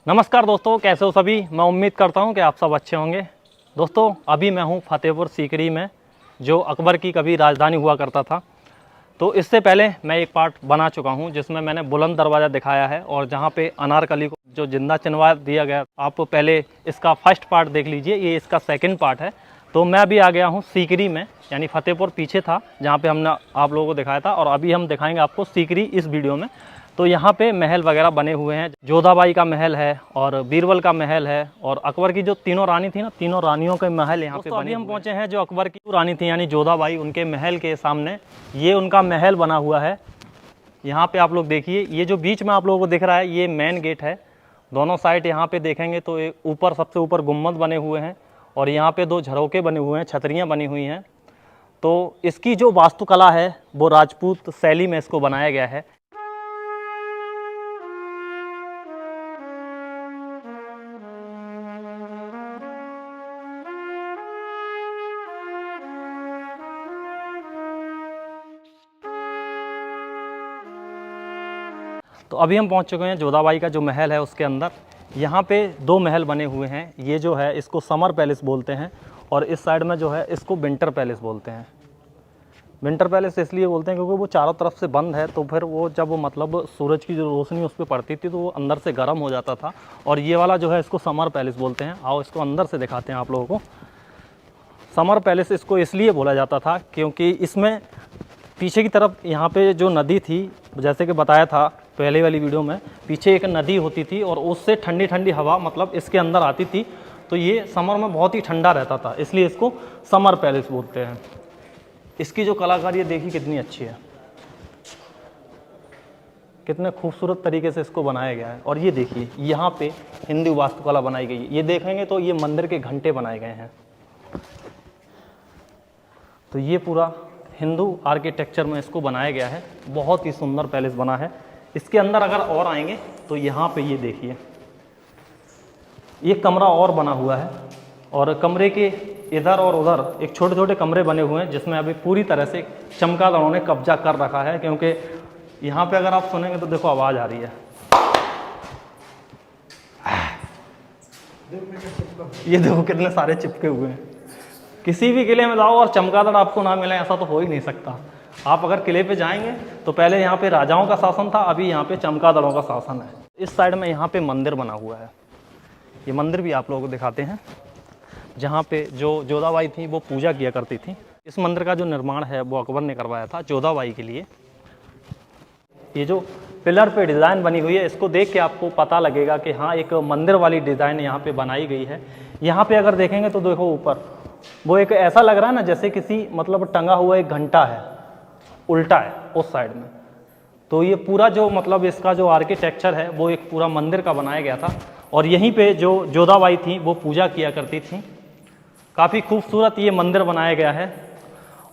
नमस्कार दोस्तों, कैसे हो सभी। मैं उम्मीद करता हूं कि आप सब अच्छे होंगे। दोस्तों, अभी मैं हूं फतेहपुर सीकरी में, जो अकबर की कभी राजधानी हुआ करता था। तो इससे पहले मैं एक पार्ट बना चुका हूं जिसमें मैंने बुलंद दरवाज़ा दिखाया है और जहां पे अनारकली को जो जिंदा चिनवा दिया गया। आप पहले इसका फर्स्ट पार्ट देख लीजिए, ये इसका सेकंड पार्ट है। तो मैं अभी आ गया हूं सीकरी में, यानी फतेहपुर पीछे था जहां पे हमने आप लोगों को दिखाया था, और अभी हम दिखाएंगे आपको सीकरी इस वीडियो में। तो यहाँ पे महल वगैरह बने हुए हैं। जोधाबाई का महल है और बीरबल का महल है, और अकबर की जो तीनों रानी थी ना, तीनों रानियों के महल यहाँ पे बने। अभी हम पहुँचे हैं जो अकबर की रानी थी यानी जोधाबाई, उनके महल के सामने ये उनका महल बना हुआ है। यहाँ पे आप लोग देखिए, ये जो बीच में आप लोगों को दिख रहा है ये मेन गेट है। दोनों साइड यहाँ पे देखेंगे तो एक ऊपर सबसे ऊपर गुम्बद बने हुए हैं, और यहाँ पे दो झरोके बने हुए हैं, छतरियाँ बनी हुई हैं। तो इसकी जो वास्तुकला है वो राजपूत शैली में इसको बनाया गया है। तो अभी हम पहुंच चुके हैं जोधाबाई का जो महल है उसके अंदर। यहाँ पे दो महल बने हुए हैं। ये जो है इसको समर पैलेस बोलते हैं, और इस साइड में जो है इसको विंटर पैलेस बोलते हैं। विंटर पैलेस इसलिए बोलते हैं क्योंकि वो चारों तरफ से बंद है, तो फिर वो जब मतलब सूरज की जो रोशनी उस पर पड़ती थी तो वो अंदर से गर्म हो जाता था। और ये वाला जो है इसको समर पैलेस बोलते हैं। आओ इसको अंदर से दिखाते हैं आप लोगों को। समर पैलेस इसको इसलिए बोला जाता था क्योंकि इसमें पीछे की तरफ यहाँ पे जो नदी थी, जैसे कि बताया था पहले वाली वीडियो में, पीछे एक नदी होती थी और उससे ठंडी ठंडी हवा मतलब इसके अंदर आती थी। तो ये समर में बहुत ही ठंडा रहता था, इसलिए इसको समर पैलेस बोलते हैं। इसकी जो कलाकारी है देखिए कितनी अच्छी है, कितने खूबसूरत तरीके से इसको बनाया गया है। और ये देखिए यहाँ पे हिंदू वास्तुकला बनाई गई है। ये देखेंगे तो ये मंदिर के घंटे बनाए गए हैं। तो ये पूरा हिंदू आर्किटेक्चर में इसको बनाया गया है। बहुत ही सुंदर पैलेस बना है। इसके अंदर अगर और आएंगे तो यहाँ पे ये देखिए, ये कमरा और बना हुआ है, और कमरे के इधर और उधर एक छोटे छोटे कमरे बने हुए हैं जिसमें अभी पूरी तरह से चमगादड़ों ने कब्जा कर रखा है। क्योंकि यहाँ पे अगर आप सुनेंगे तो देखो आवाज़ आ रही है, ये देखो कितने सारे चिपके हुए हैं। किसी भी किले में जाओ और चमगादड़ आपको ना मिले ऐसा तो हो ही नहीं सकता। आप अगर किले पे जाएंगे तो पहले यहाँ पे राजाओं का शासन था, अभी यहाँ पे चमगादड़ों का शासन है। इस साइड में यहाँ पे मंदिर बना हुआ है। ये मंदिर भी आप लोगों को दिखाते हैं, जहाँ पे जो जोधाबाई थी वो पूजा किया करती थी। इस मंदिर का जो निर्माण है वो अकबर ने करवाया था जोधाबाई के लिए। ये जो पिलर पे डिज़ाइन बनी हुई है, इसको देख के आपको पता लगेगा कि हाँ एक मंदिर वाली डिज़ाइन यहाँ पे बनाई गई है। यहाँ पे अगर देखेंगे तो देखो ऊपर वो एक ऐसा लग रहा है ना जैसे किसी मतलब टंगा हुआ एक घंटा है, उल्टा है उस साइड में। तो ये पूरा जो मतलब इसका जो आर्किटेक्चर है वो एक पूरा मंदिर का बनाया गया था, और यहीं पे जो जोधाबाई थी वो पूजा किया करती थी। काफ़ी खूबसूरत ये मंदिर बनाया गया है।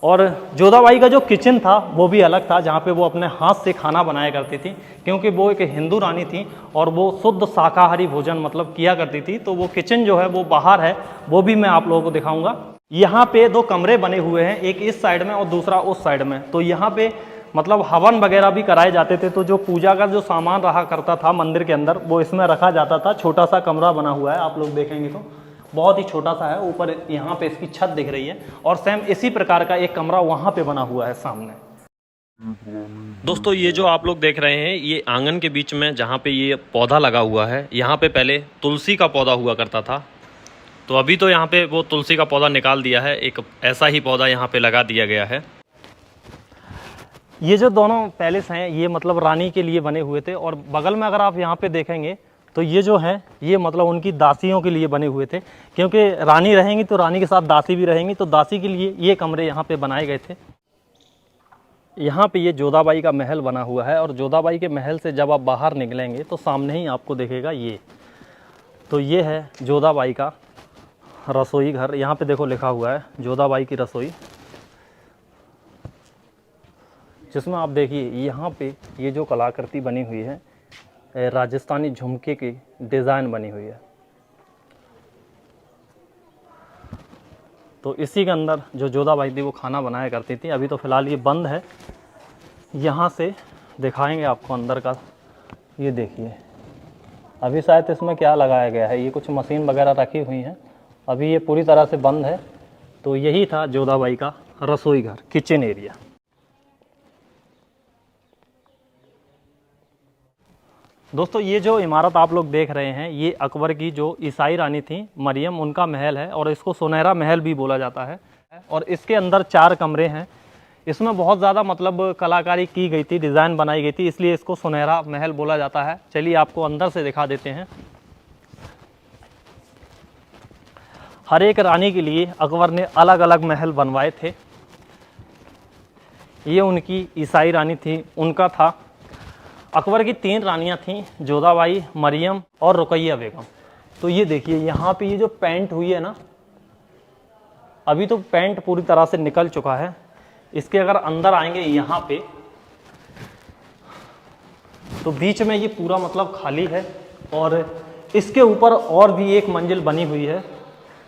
और जोधाबाई का जो किचन था वो भी अलग था, जहाँ पे वो अपने हाथ से खाना बनाया करती थी, क्योंकि वो एक हिंदू रानी थी और वो शुद्ध शाकाहारी भोजन मतलब किया करती थी। तो वो किचन जो है वो बाहर है, वो भी मैं आप लोगों को दिखाऊंगा। यहाँ पे दो कमरे बने हुए हैं, एक इस साइड में और दूसरा उस साइड में। तो यहाँ पे मतलब हवन वगैरह भी कराए जाते थे। तो जो पूजा का जो सामान रहा करता था मंदिर के अंदर वो इसमें रखा जाता था। छोटा सा कमरा बना हुआ है, आप लोग देखेंगे तो बहुत ही छोटा सा है। ऊपर यहाँ पे इसकी छत दिख रही है, और सेम इसी प्रकार का एक कमरा वहाँ पे बना हुआ है सामने। दोस्तों, ये जो आप लोग देख रहे हैं ये आंगन के बीच में जहाँ पे ये पौधा लगा हुआ है, यहाँ पे पहले तुलसी का पौधा हुआ करता था। तो अभी तो यहाँ पे वो तुलसी का पौधा निकाल दिया है, एक ऐसा ही पौधा यहाँ पे लगा दिया गया है। ये जो दोनों पैलेस हैं ये मतलब रानी के लिए बने हुए थे, और बगल में अगर आप यहाँ पे देखेंगे तो ये जो है ये मतलब उनकी दासियों के लिए बने हुए थे, क्योंकि रानी रहेंगी तो रानी के साथ दासी भी रहेंगी। तो दासी के लिए ये कमरे यहाँ पे बनाए गए थे। यहाँ पे ये जोधाबाई का महल बना हुआ है, और जोधाबाई के महल से जब आप बाहर निकलेंगे तो सामने ही आपको दिखेगा ये। तो ये है जोधाबाई का रसोई घर। यहाँ पे देखो लिखा हुआ है जोधाबाई की रसोई, जिसमें आप देखिए यहाँ पे ये जो कलाकृति बनी हुई है राजस्थानी झुमके की डिज़ाइन बनी हुई है। तो इसी के अंदर जो जोधाबाई थी वो खाना बनाया करती थी। अभी तो फ़िलहाल ये बंद है। यहाँ से दिखाएंगे आपको अंदर का, ये देखिए अभी शायद इसमें क्या लगाया गया है, ये कुछ मशीन वगैरह रखी हुई हैं, अभी ये पूरी तरह से बंद है। तो यही था जोधाबाई का रसोई घर, किचन एरिया। दोस्तों ये जो इमारत आप लोग देख रहे हैं, ये अकबर की जो ईसाई रानी थी मरियम, उनका महल है और इसको सुनहरा महल भी बोला जाता है। और इसके अंदर 4 कमरे हैं। इसमें बहुत ज़्यादा मतलब कलाकारी की गई थी, डिज़ाइन बनाई गई थी, इसलिए इसको सुनहरा महल बोला जाता है। चलिए आपको अंदर से दिखा देते हैं। हर एक रानी के लिए अकबर ने अलग अलग महल बनवाए थे। ये उनकी ईसाई रानी थी, उनका था। अकबर की 3 रानियां थीं, जोधाबाई, मरियम और रुकैया बेगम। तो ये देखिए यहाँ पे ये जो पेंट हुई है ना, अभी तो पेंट पूरी तरह से निकल चुका है। इसके अगर अंदर आएंगे यहाँ पे, तो बीच में ये पूरा मतलब खाली है और इसके ऊपर और भी एक मंजिल बनी हुई है,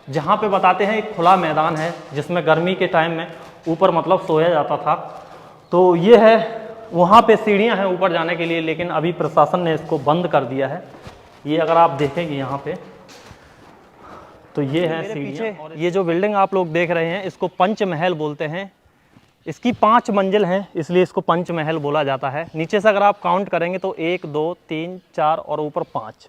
जहाँ पे बताते हैं एक खुला मैदान है जिसमें गर्मी के टाइम में ऊपर मतलब सोया जाता था। तो ये है, वहाँ पे सीढ़ियाँ हैं ऊपर जाने के लिए, लेकिन अभी प्रशासन ने इसको बंद कर दिया है। ये अगर आप देखेंगे यहाँ पे, तो ये है सीढ़ियाँ। ये जो बिल्डिंग आप लोग देख रहे हैं, इसको पंचमहल बोलते हैं। इसकी 5 मंजिल हैं, इसलिए इसको पंचमहल बोला जाता है। नीचे से अगर आप काउंट करेंगे तो 1 2 3 4 और ऊपर 5।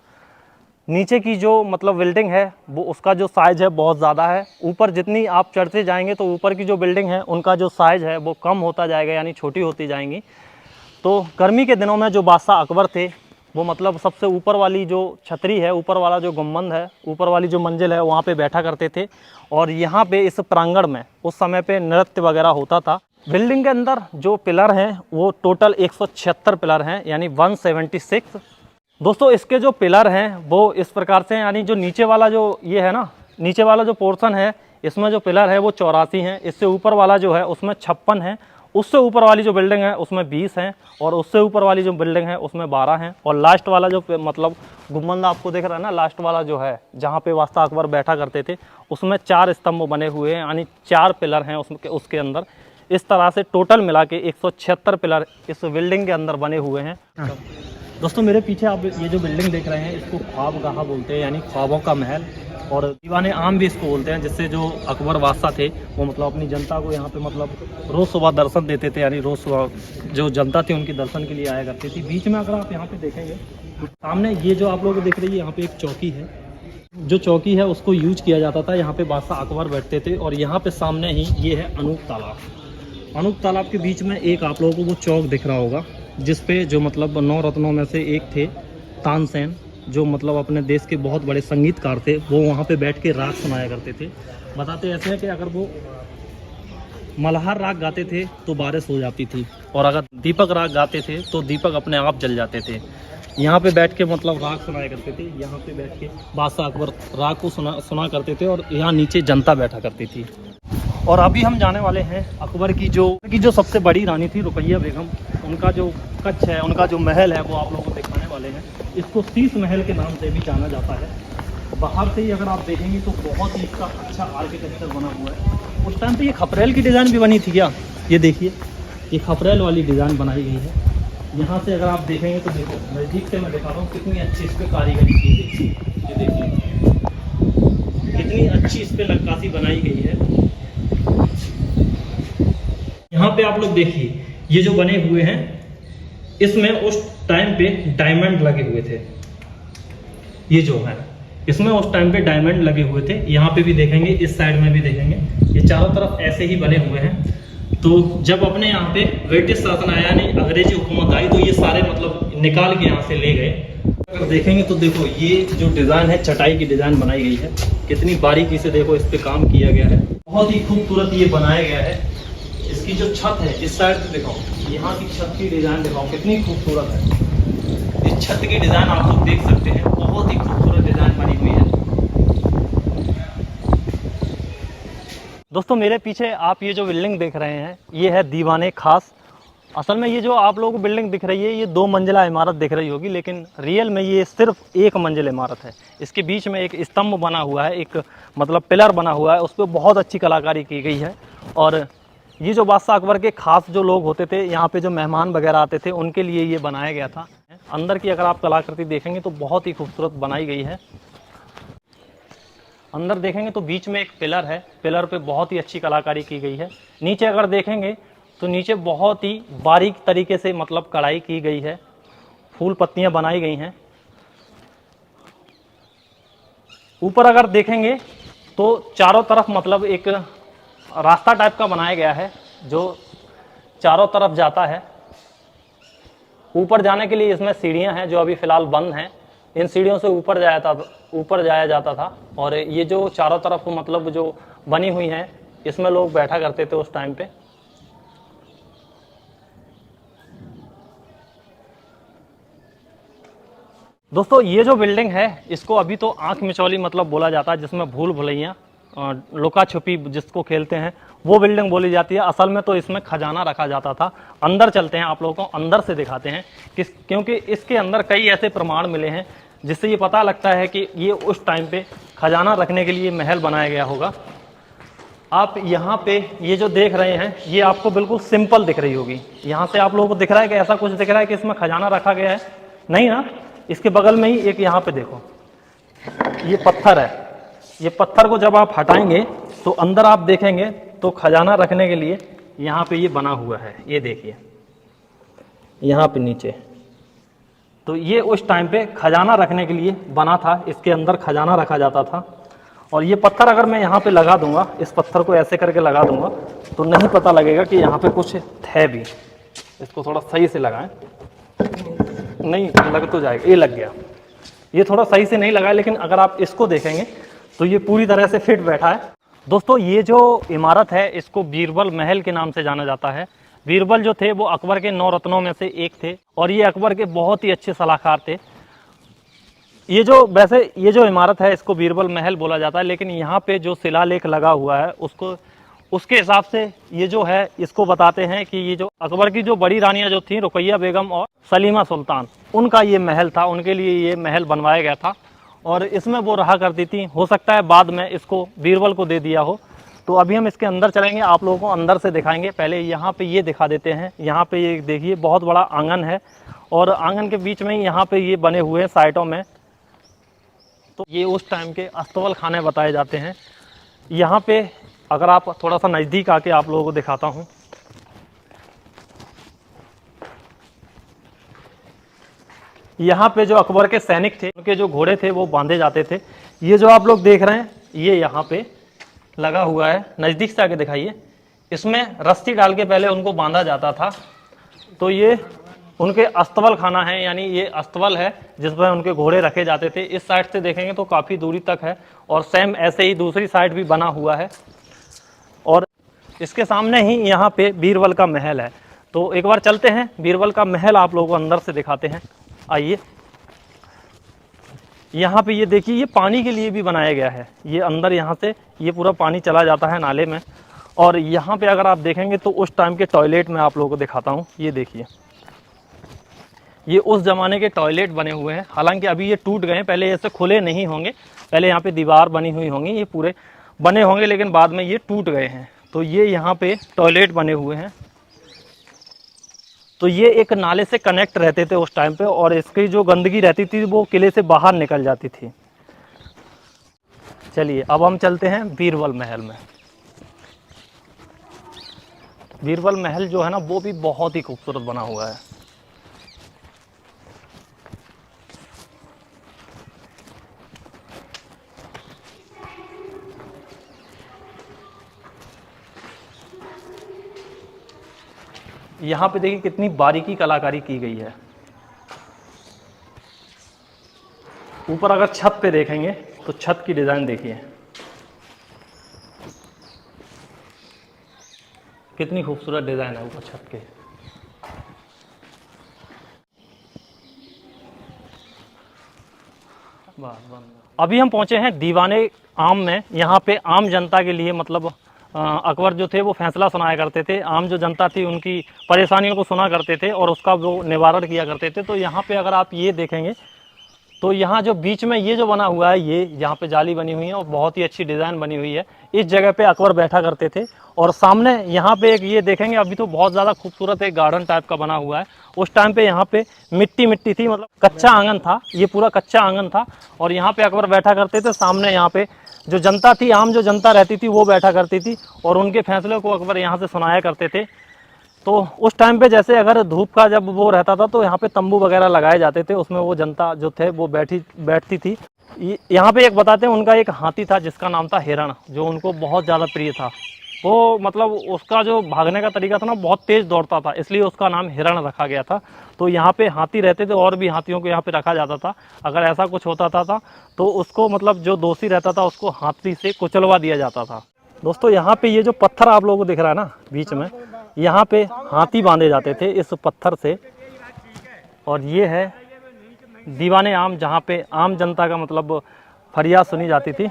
नीचे की जो मतलब बिल्डिंग है वो, उसका जो साइज़ है बहुत ज़्यादा है। ऊपर जितनी आप चढ़ते जाएंगे तो ऊपर की जो बिल्डिंग है उनका जो साइज़ है वो कम होता जाएगा, यानी छोटी होती जाएंगी। तो गर्मी के दिनों में जो बादशाह अकबर थे, वो मतलब सबसे ऊपर वाली जो छतरी है, ऊपर वाला जो गुंबद है, ऊपर वाली जो मंजिल है, वहाँ पे बैठा करते थे। और यहाँ पे इस प्रांगण में उस समय पे नृत्य वगैरह होता था। बिल्डिंग के अंदर जो पिलर हैं वो टोटल 176 पिलर हैं, यानी 176। दोस्तों इसके जो पिलर हैं वो इस प्रकार से हैं, यानी जो नीचे वाला जो ये है ना, नीचे वाला जो पोर्शन है, इसमें जो पिलर है वो 84 हैं। इससे ऊपर वाला जो है उसमें 56 हैं। उससे ऊपर वाली जो बिल्डिंग है उसमें 20 हैं और उससे ऊपर वाली जो बिल्डिंग है उसमें 12 हैं। और लास्ट वाला जो मतलब गुंबद आपको दिख रहा है ना, लास्ट वाला जो है जहाँ पे बादशाह अकबर बैठा करते थे, उसमें 4 स्तंभ बने हुए हैं, यानी 4 पिलर हैं उसके अंदर। इस तरह से टोटल मिला के 176 पिलर इस बिल्डिंग के अंदर बने हुए हैं। दोस्तों मेरे पीछे आप ये जो बिल्डिंग देख रहे हैं, इसको ख्वाबगाह बोलते हैं, यानी ख्वाबों का महल, और दीवाने आम भी इसको बोलते हैं। जिससे जो अकबर बादशाह थे वो मतलब अपनी जनता को यहाँ पे मतलब रोज़ सुबह दर्शन देते थे, यानी रोज़ सुबह जो जनता थी उनकी दर्शन के लिए आया करती थी। बीच में अगर आप यहाँ पे देखेंगे तो सामने ये जो आप लोग देख रहे हैं, यहाँ पे एक चौकी है। जो चौकी है उसको यूज किया जाता था, यहाँ पे बादशाह अकबर बैठते थे। और यहाँ पे सामने ही ये है अनूप तालाब। अनूप तालाब के बीच में एक आप लोगों को वो चौक दिख रहा होगा, जिसपे जो मतलब 9 रत्नों में से एक थे तानसेन, जो मतलब अपने देश के बहुत बड़े संगीतकार थे। वो वहाँ पे बैठ के राग सुनाया करते थे। बताते ऐसे हैं कि अगर वो मल्हार राग गाते थे तो बारिश हो जाती थी, और अगर दीपक राग गाते थे तो दीपक अपने आप जल जाते थे। यहाँ पे बैठ के मतलब राग सुनाया करते थे। यहाँ पे बैठ के बादशाह अकबर राग को सुना करते थे, और यहाँ नीचे जनता बैठा करती थी। और अभी हम जाने वाले हैं अकबर की जो सबसे बड़ी रानी थी रुकैया बेगम, उनका जो कच्छ है, उनका जो महल है, वो आप लोगों को दिखाने वाले हैं। इसको शीश महल के नाम से भी जाना जाता है। बाहर से ही अगर आप देखेंगे तो बहुत ही इसका अच्छा आर्किटेक्चर बना हुआ है। उस टाइम पे ये खपरेल की डिज़ाइन भी बनी थी क्या? ये देखिए, ये खपरेल वाली डिज़ाइन बनाई गई है। यहाँ से अगर आप देखेंगे तो देखो, नज़दीक से मैं दिखा रहा हूँ कितनी अच्छी इस पर कारीगरी की गई थी। ये देखिए कितनी अच्छी इस पर नक्काशी बनाई गई है। यहाँ पे आप लोग देखिए, ये जो बने हुए हैं, इसमें उस टाइम पे डायमंड लगे हुए थे। ये जो है, इसमें उस टाइम पे डायमंड लगे हुए थे। यहाँ पे भी देखेंगे, इस साइड में भी देखेंगे, ये चारों तरफ ऐसे ही बने हुए हैं। तो जब अपने यहाँ पे ब्रिटिश शासन आया, नहीं अंग्रेजी हुकूमत आई, तो ये सारे मतलब निकाल के यहाँ से ले गए। अगर देखेंगे तो देखो, ये जो डिज़ाइन है, चटाई की डिज़ाइन बनाई गई है। कितनी बारीकी से देखो इस पे काम किया गया है। बहुत ही खूबसूरत ये बनाया गया है। इसकी जो छत है, इस साइड से दिखाओ, यहाँ की छत की डिज़ाइन दिखाओ कितनी खूबसूरत है। इस छत की डिज़ाइन आप लोग देख सकते हैं, बहुत ही खूबसूरत डिज़ाइन बनी हुई है। दोस्तों मेरे पीछे आप ये जो बिल्डिंग देख रहे हैं, ये है दीवाने खास। असल में ये जो आप लोगों को बिल्डिंग दिख रही है, ये 2 मंजिला इमारत दिख रही होगी, लेकिन रियल में ये सिर्फ 1 मंजिल इमारत है। इसके बीच में एक स्तंभ बना हुआ है, एक मतलब पिलर बना हुआ है, उस पर बहुत अच्छी कलाकारी की गई है। और ये जो बादशाह अकबर के खास जो लोग होते थे, यहाँ पे जो मेहमान वगैरह आते थे, उनके लिए ये बनाया गया था। अंदर की अगर आप कलाकृति देखेंगे तो बहुत ही खूबसूरत बनाई गई है। अंदर देखेंगे तो बीच में एक पिलर है, पिलर पे बहुत ही अच्छी कलाकारी की गई है। नीचे अगर देखेंगे तो नीचे बहुत ही बारीक तरीके से मतलब कढ़ाई की गई है, फूल पत्तियां बनाई गई हैं। ऊपर अगर देखेंगे तो चारों तरफ मतलब एक रास्ता टाइप का बनाया गया है जो चारों तरफ जाता है। ऊपर जाने के लिए इसमें सीढ़ियां हैं जो अभी फ़िलहाल बंद हैं। इन सीढ़ियों से ऊपर जाया जाता था। और ये जो चारों तरफ मतलब जो बनी हुई हैं, इसमें लोग बैठा करते थे उस टाइम पे। दोस्तों ये जो बिल्डिंग है इसको अभी तो आंख मिचौली मतलब बोला जाता है, जिसमें भूल भुलैया लुका छुपी जिसको खेलते हैं वो बिल्डिंग बोली जाती है। असल में तो इसमें खजाना रखा जाता था। अंदर चलते हैं, आप लोगों को अंदर से दिखाते हैं क्योंकि इसके अंदर कई ऐसे प्रमाण मिले हैं जिससे ये पता लगता है कि ये उस टाइम पे खजाना रखने के लिए महल बनाया गया होगा। आप यहाँ पे ये जो देख रहे हैं ये आपको बिल्कुल सिंपल दिख रही होगी। यहाँ से आप लोगों को दिख रहा है कि ऐसा कुछ दिख रहा है कि इसमें खजाना रखा गया है? नहीं ना। इसके बगल में ही एक यहाँ पे देखो, ये पत्थर है। ये पत्थर को जब आप हटाएंगे तो अंदर आप देखेंगे तो खजाना रखने के लिए यहाँ पे ये बना हुआ है। ये देखिए यहाँ पे नीचे, तो ये उस टाइम पे खजाना रखने के लिए बना था। इसके अंदर खजाना रखा जाता था। और ये पत्थर अगर मैं यहाँ पे लगा दूंगा, इस पत्थर को ऐसे करके लगा दूंगा तो नहीं पता लगेगा कि यहाँ पे कुछ है भी। इसको थोड़ा सही से लगाएं। नहीं लग तो जाएगा, ये लग गया। ये थोड़ा सही से नहीं लगा, लेकिन अगर आप इसको देखेंगे तो ये पूरी तरह से फिट बैठा है। दोस्तों ये जो इमारत है इसको बीरबल महल के नाम से जाना जाता है। बीरबल जो थे वो अकबर के 9 रत्नों में से एक थे और ये अकबर के बहुत ही अच्छे सलाहकार थे। ये जो इमारत है इसको बीरबल महल बोला जाता है, लेकिन यहाँ पे जो शिलालेख लगा हुआ है उसके हिसाब से ये जो है इसको बताते हैं कि ये जो अकबर की जो बड़ी रानियाँ जो थी, रुकैया बेगम और सलीमा सुल्तान, उनका ये महल था। उनके लिए ये महल बनवाया गया था और इसमें वो रहा करती थी। हो सकता है बाद में इसको बीरबल को दे दिया हो। तो अभी हम इसके अंदर चलेंगे, आप लोगों को अंदर से दिखाएंगे। पहले यहाँ पे ये दिखा देते हैं। यहाँ पे ये देखिए बहुत बड़ा आंगन है और आंगन के बीच में यहाँ पे ये बने हुए हैं साइडों में। तो ये उस टाइम के अस्तबल खाने बताए जाते हैं। यहाँ पे अगर आप थोड़ा सा नज़दीक आके आप लोगों को दिखाता हूँ। यहाँ पे जो अकबर के सैनिक थे, उनके जो घोड़े थे वो बांधे जाते थे। ये जो आप लोग देख रहे हैं ये यहाँ पे लगा हुआ है, नज़दीक से आके दिखाइए। इसमें रस्सी डाल के पहले उनको बांधा जाता था। तो ये उनके अस्तबल खाना है, यानी ये अस्तबल है जिसमें उनके घोड़े रखे जाते थे। इस साइड से देखेंगे तो काफ़ी दूरी तक है और सेम ऐसे ही दूसरी साइड भी बना हुआ है। और इसके सामने ही यहाँ पे बीरबल का महल है। तो एक बार चलते हैं, बीरबल का महल आप लोगों को अंदर से दिखाते हैं। आइए, यहाँ पे ये देखिए, ये पानी के लिए भी बनाया गया है। ये अंदर यहाँ से ये पूरा पानी चला जाता है नाले में। और यहाँ पे अगर आप देखेंगे तो उस टाइम के टॉयलेट में आप लोगों को दिखाता हूँ। ये देखिए, ये उस ज़माने के टॉयलेट बने हुए हैं। हालांकि अभी ये टूट गए हैं, पहले ऐसे खुले नहीं होंगे। पहले यहाँ पे दीवार बनी हुई होंगी, ये पूरे बने होंगे, लेकिन बाद में ये टूट गए हैं। तो ये यहाँ पे टॉयलेट बने हुए हैं। तो ये एक नाले से कनेक्ट रहते थे उस टाइम पे और इसकी जो गंदगी रहती थी वो किले से बाहर निकल जाती थी। चलिए अब हम चलते हैं बीरबल महल में। बीरबल महल जो है ना वो भी बहुत ही खूबसूरत बना हुआ है। यहाँ पे देखिए कितनी बारीकी कलाकारी की गई है। ऊपर अगर छत पे देखेंगे तो छत की डिज़ाइन देखिए कितनी खूबसूरत डिज़ाइन है ऊपर छत के। अभी हम पहुंचे हैं दीवाने आम में। यहाँ पे आम जनता के लिए मतलब अकबर जो थे वो फैसला सुनाया करते थे। आम जो जनता थी उनकी परेशानियों को सुना करते थे और उसका वो निवारण किया करते थे। तो यहाँ पे अगर आप ये देखेंगे तो यहाँ जो बीच में ये जो बना हुआ है, ये यहाँ पे जाली बनी हुई है और बहुत ही अच्छी डिज़ाइन बनी हुई है। इस जगह पे अकबर बैठा करते थे। और सामने यहाँ पे एक ये देखेंगे, अभी तो बहुत ज़्यादा खूबसूरत एक गार्डन टाइप का बना हुआ है। उस टाइम पे यहाँ पे मिट्टी मिट्टी थी, मतलब कच्चा आंगन था, ये पूरा कच्चा आंगन था। और यहाँ पे अकबर बैठा करते थे। सामने यहाँ पे जो जनता थी, आम जो जनता रहती थी, वो बैठा करती थी और उनके फैसले को अकबर यहाँ से सुनाया करते थे। तो उस टाइम पे जैसे अगर धूप का जब वो रहता था तो यहाँ पे तंबू वगैरह लगाए जाते थे, उसमें वो जनता जो थे वो बैठती थी। यहाँ पे एक बताते हैं, उनका एक हाथी था जिसका नाम था हिरण, जो उनको बहुत ज़्यादा प्रिय था। वो मतलब उसका जो भागने का तरीका था ना, बहुत तेज़ दौड़ता था, इसलिए उसका नाम हिरण रखा गया था। तो यहाँ पे हाथी रहते थे और भी हाथियों को यहाँ पे रखा जाता था। अगर ऐसा कुछ होता था तो उसको मतलब जो दोषी रहता था उसको हाथी से कुचलवा दिया जाता था। दोस्तों यहाँ पे ये जो पत्थर आप लोगों को दिख रहा है ना बीच में, यहाँ पे हाथी बांधे जाते थे इस पत्थर से। और ये है दीवाने आम, जहाँ पे आम जनता का मतलब फरियाद सुनी जाती थी।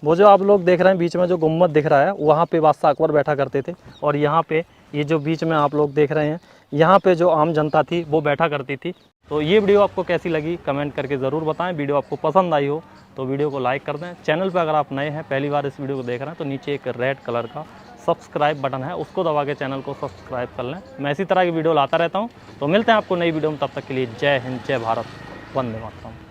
वो जो आप लोग देख रहे हैं बीच में जो गुम्बद दिख रहा है, वहाँ पे बादशाह अकबर बैठा करते थे। और यहाँ पे ये जो बीच में आप लोग देख रहे हैं, यहाँ पे जो आम जनता थी वो बैठा करती थी। तो ये वीडियो आपको कैसी लगी कमेंट करके ज़रूर बताएं। वीडियो आपको पसंद आई हो तो वीडियो को लाइक कर दें। चैनल पर अगर आप नए हैं, पहली बार इस वीडियो को देख रहे हैं, तो नीचे एक रेड कलर का सब्सक्राइब बटन है, उसको दबा के चैनल को सब्सक्राइब कर लें। मैं इसी तरह की वीडियो लाता रहता हूँ। तो मिलते हैं आपको नई वीडियो में, तब तक के लिए जय हिंद, जय भारत, वंदे मातरम।